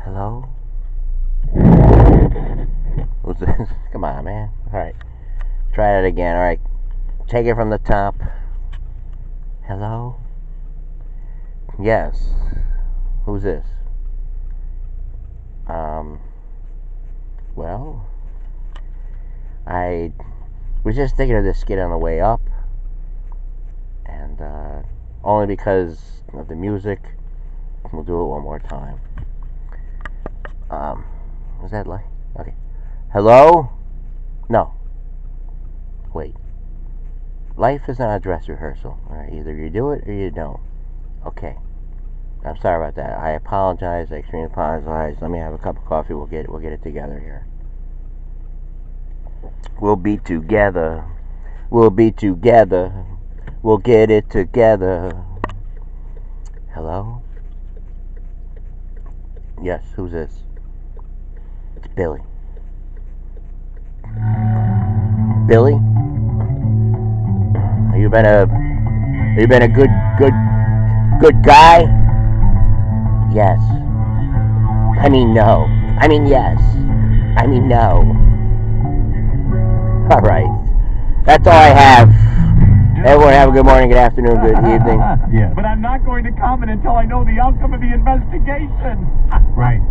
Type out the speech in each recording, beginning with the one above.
Hello? Who's this? Come on, man. Alright. Try it again. Alright. Take it from the top. Hello? Yes. Who's this? Well, I was just thinking of this skit on the way up, and only because of the music, we'll do it one more time. Was that like? Okay. Hello? No. Wait. Life is not a dress rehearsal. Alright, either you do it or you don't. Okay. I'm sorry about that. I apologize. I extremely apologize. Let me have a cup of coffee. We'll get it together here. We'll be together. We'll be together. We'll get it together. Hello? Yes, who's this? It's Billy. Billy? Have you been a good guy? Yes. I mean no. I mean yes. I mean no. Alright. That's all I have. Everyone have a good morning, good afternoon, good evening. Yes. But I'm not going to comment until I know the outcome of the investigation. Right.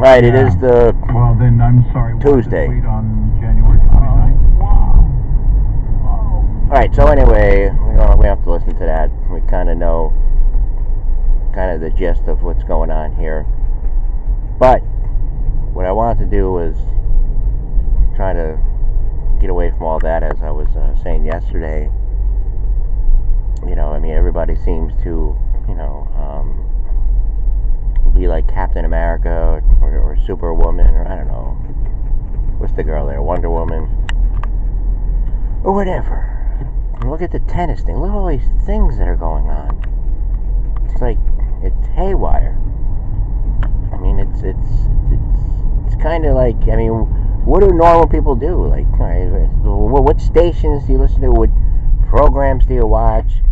Right, it is the Well, then I'm sorry. Tuesday. Wait on January 29th. Alright, so anyway, we have to listen to that. We kind of know the gist of what's going on here. But what I wanted to do was try to get away from all that, as I was saying yesterday. I mean, everybody seems to, be like Captain America or Superwoman, or I don't know. What's the girl there? Wonder Woman? Or whatever. And look at the tennis thing. Look at all these things that are going on. It's like, it's haywire. I mean, it's kind of like, I mean, what do normal people do? Like, what stations do you listen to? What programs do you watch?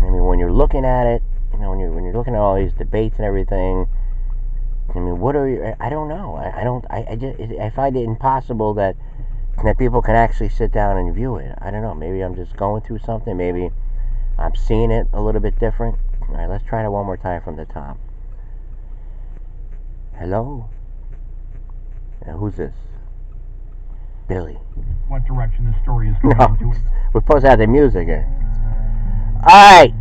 I mean, when you're looking at it, when you're looking at all these debates and everything, I mean, what are you? I don't know. I find it impossible that people can actually sit down and view it. I don't know. Maybe I'm just going through something. Maybe I'm seeing it a little bit different. All right, let's try it one more time from the top. Hello? Who's this? Billy. What direction the story is going No, into? we're supposed to have the music here. Alright.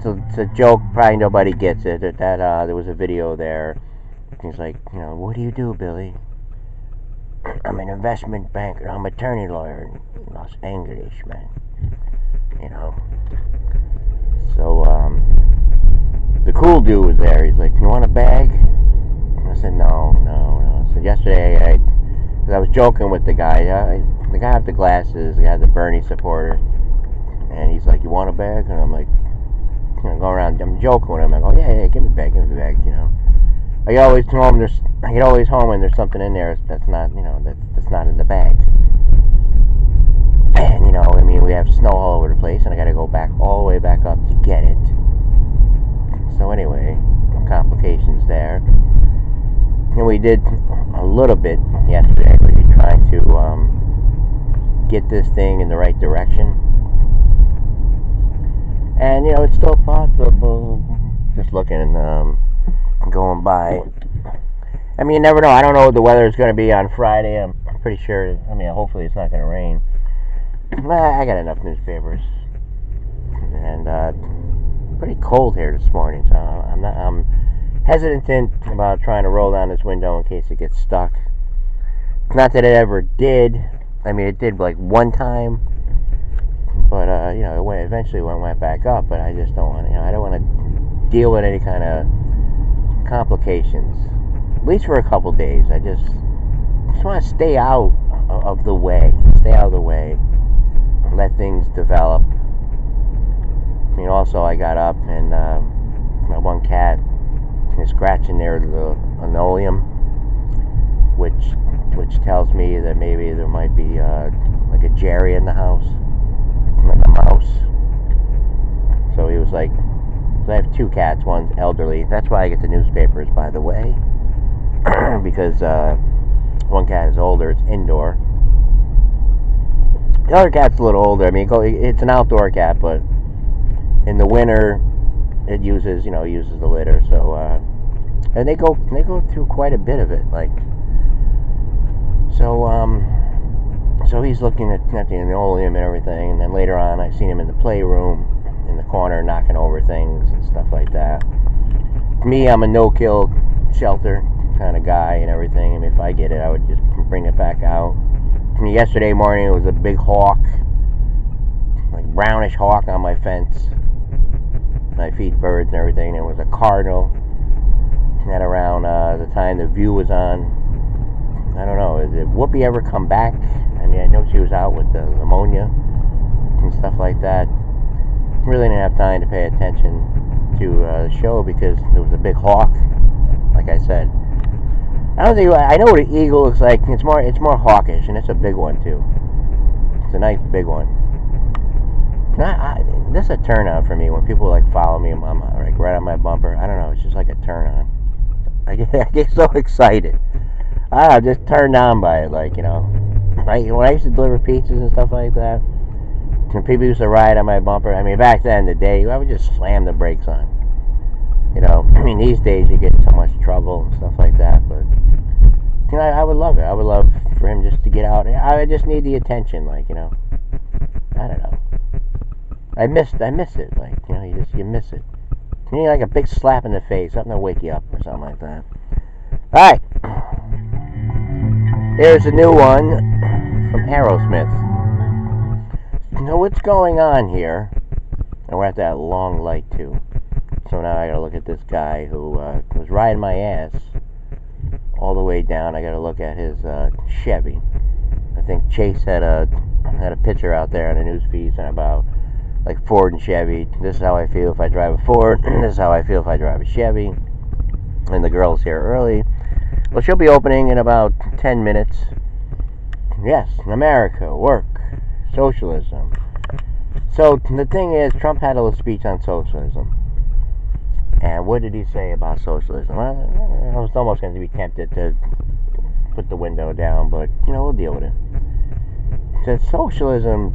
It's a joke. Probably nobody gets it. That there was a video there. He's like, what do you do, Billy? I'm an investment banker. I'm an attorney lawyer in Los Angeles, man. So, the cool dude was there. He's like, you want a bag? I said, no. So yesterday, I was joking with the guy. The guy with the glasses, the guy, the Bernie supporter. And he's like, you want a bag? And I'm like, go around, I'm joking with him. I go, yeah, give me a bag. I get always home and there's something in there that's not, that's not in the bag. And, I mean, we have snow all over the place, and I got to go all the way back up to get it. So anyway, complications there. And we did a little bit yesterday. We were trying to get this thing in the right direction. And, it's still possible. Just looking, going by. I mean, you never know. I don't know what the weather is going to be on Friday. I'm pretty sure. I mean, hopefully it's not going to rain. I got enough newspapers. And pretty cold here this morning, so I'm hesitant about trying to roll down this window in case it gets stuck. Not that it ever did. I mean, it did like one time, but it eventually went back up. But I just don't want I don't want to deal with any kind of complications, at least for a couple days. I just want to stay out of the way. Let things develop. I mean, also I got up and my one cat is scratching near the linoleum, which tells me that maybe there might be like a Jerry in the house, like a mouse. So he was like So I have 2 cats. One's elderly. That's why I get the newspapers, by the way. Because one cat is older. It's indoor. The other cat's a little older. I mean, it's an outdoor cat, but in the winter, it uses the litter. So, and they go through quite a bit of it. Like, so he's looking at the linoleum and everything. And then later on, I seen him in the playroom, in the corner, knocking over things and stuff like that. Me, I'm a no-kill shelter kind of guy and everything. I mean, if I get it, I would just bring it back out. Yesterday morning, it was a big hawk, like brownish hawk on my fence. And I feed birds and everything. There was a cardinal. At around the time the View was on, I don't know, did Whoopi ever come back? I mean, I know she was out with the pneumonia and stuff like that. Really didn't have time to pay attention to the show because there was a big hawk, like I said. I know what an eagle looks like. It's more hawkish, and it's a big one too. It's a nice big one. This is a turn on for me when people like follow me. I'm like right on my bumper. I don't know. It's just like a turn on. I get so excited. I'm just turned on by it. Like, when I used to deliver pizzas and stuff like that, when people used to ride on my bumper. I mean, back then in the day, I would just slam the brakes on. I mean, these days you get in so much trouble and stuff like that, but I would love it. I would love for him just to get out. I just need the attention, like, I don't know. I miss it, like, you miss it. You need like a big slap in the face, something to wake you up or something like that. Alright. Here's a new one from Aerosmith. What's going on here? And we're at that long light too. So now I gotta look at this guy who was riding my ass all the way down. I gotta look at his Chevy. I think Chase had a picture out there on the news feeds and about like Ford and Chevy. This is how I feel if I drive a Ford. This is how I feel if I drive a Chevy. And the girl's here early. Well, she'll be opening in about 10 minutes. Yes, America, work, socialism. So the thing is, Trump had a little speech on socialism. And what did he say about socialism? Well, I was almost going to be tempted to put the window down, but, we'll deal with it. He said socialism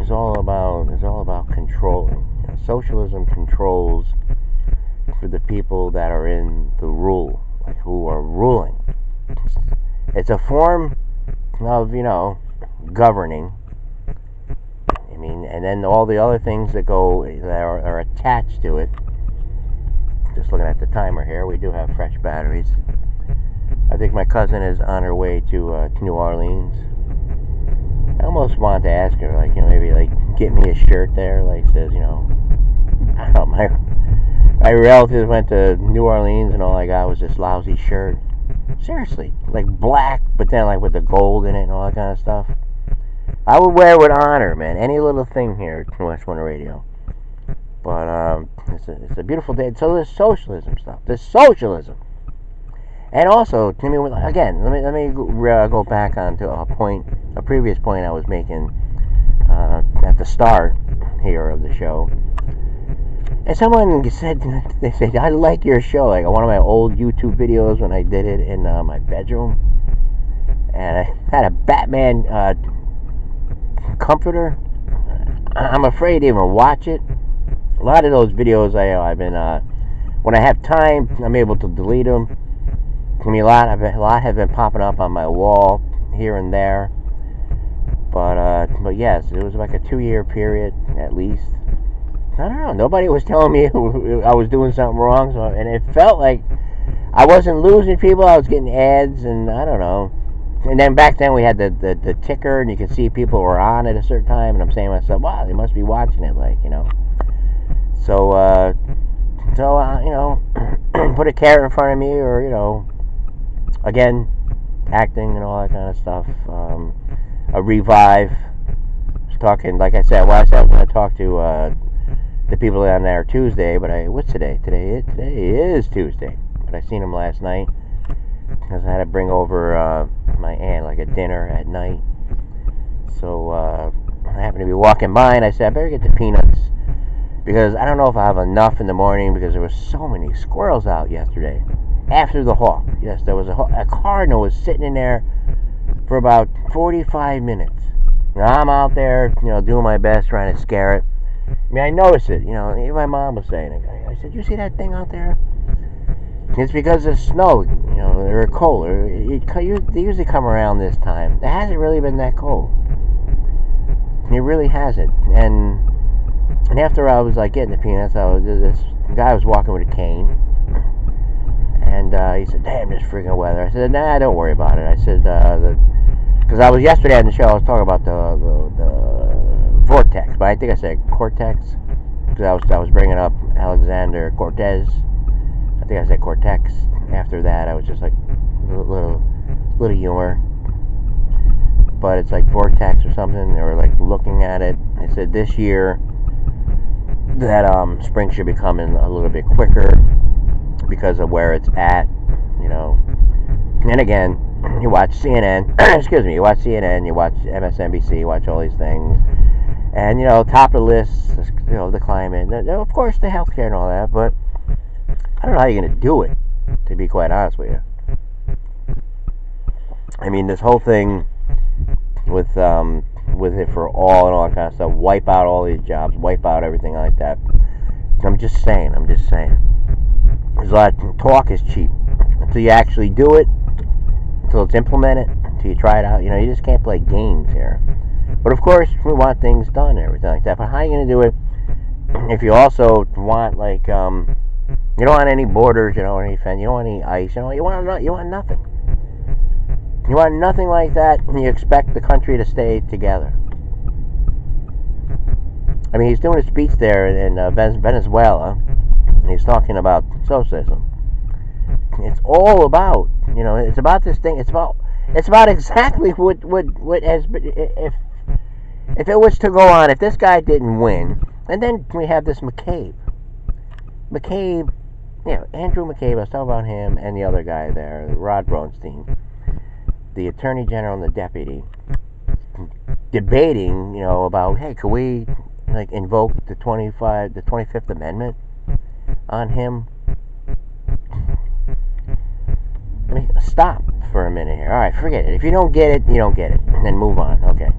is all about controlling. Socialism controls for the people that are in the rule, like who are ruling. It's a form of, governing. I mean, and then all the other things that are attached to it. Just looking at the timer here, we do have fresh batteries. I think my cousin is on her way to New Orleans. I almost wanted to ask her, like, maybe like get me a shirt there, like says, I don't know, my relatives went to New Orleans and all I got was this lousy shirt. Seriously, like black, but then like with the gold in it and all that kind of stuff. I would wear it with honor, man. Any little thing here at West Winter Radio. But it's a beautiful day. So there's socialism stuff. There's socialism, and also, to me, again, let me go back onto a previous point I was making at the start here of the show. And someone said, I like your show. Like one of my old YouTube videos when I did it in my bedroom, and I had a Batman comforter. I'm afraid to even watch it. A lot of those videos I've been when I have time, I'm able to delete them. I mean, a lot have been popping up on my wall here and there. But yes, it was like a 2-year period at least. I don't know. Nobody was telling me I was doing something wrong, and it felt like I wasn't losing people. I was getting ads, and I don't know. And then back then we had the ticker, and you could see people were on at a certain time, and I'm saying to myself, wow, they must be watching it, like, So, put a carrot in front of me, or, again, acting and all that kind of stuff. A revive. I was talking, like I said, I was going to talk to the people down there Tuesday, but what's today? Today is Tuesday. But I seen them last night because I had to bring over my aunt, like a dinner at night. So I happened to be walking by, and I said, I better get the peanuts. because I don't know if I have enough in the morning because there were so many squirrels out yesterday. After the hawk, yes, there was a cardinal was sitting in there for about 45 minutes. Now I'm out there, doing my best trying to scare it. I mean, I noticed it, even my mom was saying it. I said, you see that thing out there? It's because of snow, they're cold. They usually come around this time. It hasn't really been that cold. It really hasn't. And after I was like getting the peanuts, this guy was walking with a cane. And he said, damn, this freaking weather. I said, nah, don't worry about it. I said, because I was yesterday on the show, I was talking about the vortex, but I think I said cortex, because I was bringing up Alexander Cortez. I think I said cortex. After that, I was just like little humor, but it's like vortex or something. They were like looking at it. They said this year that spring should be coming a little bit quicker because of where it's at, And again, you watch CNN, excuse me, you watch CNN, you watch MSNBC, you watch all these things, and top of the list, the climate, of course the healthcare and all that, but I don't know how you're gonna do it, to be quite honest with you. I mean, this whole thing with it for all and all that kind of stuff, wipe out all these jobs, wipe out everything like that. I'm just saying. There's a lot of talk is cheap until you actually do it, until it's implemented, until you try it out. You just can't play games here. But of course, we want things done and everything like that. But how are you going to do it if you also want you don't want any borders, you don't want any fence, you don't want any ice, you want nothing. You want nothing like that, and you expect the country to stay together. I mean, he's doing a speech there in Venezuela. He's talking about socialism. It's all about, it's about this thing. It's about exactly what has been. If it was to go on, if this guy didn't win, and then we have this McCabe, Andrew McCabe. I was talking about him and the other guy there, Rod Rosenstein, the Attorney General and the Deputy, debating, about, hey, could we invoke the 25th Amendment on him? I mean, stop for a minute here. All right, forget it. If you don't get it, you don't get it, and then move on. Okay.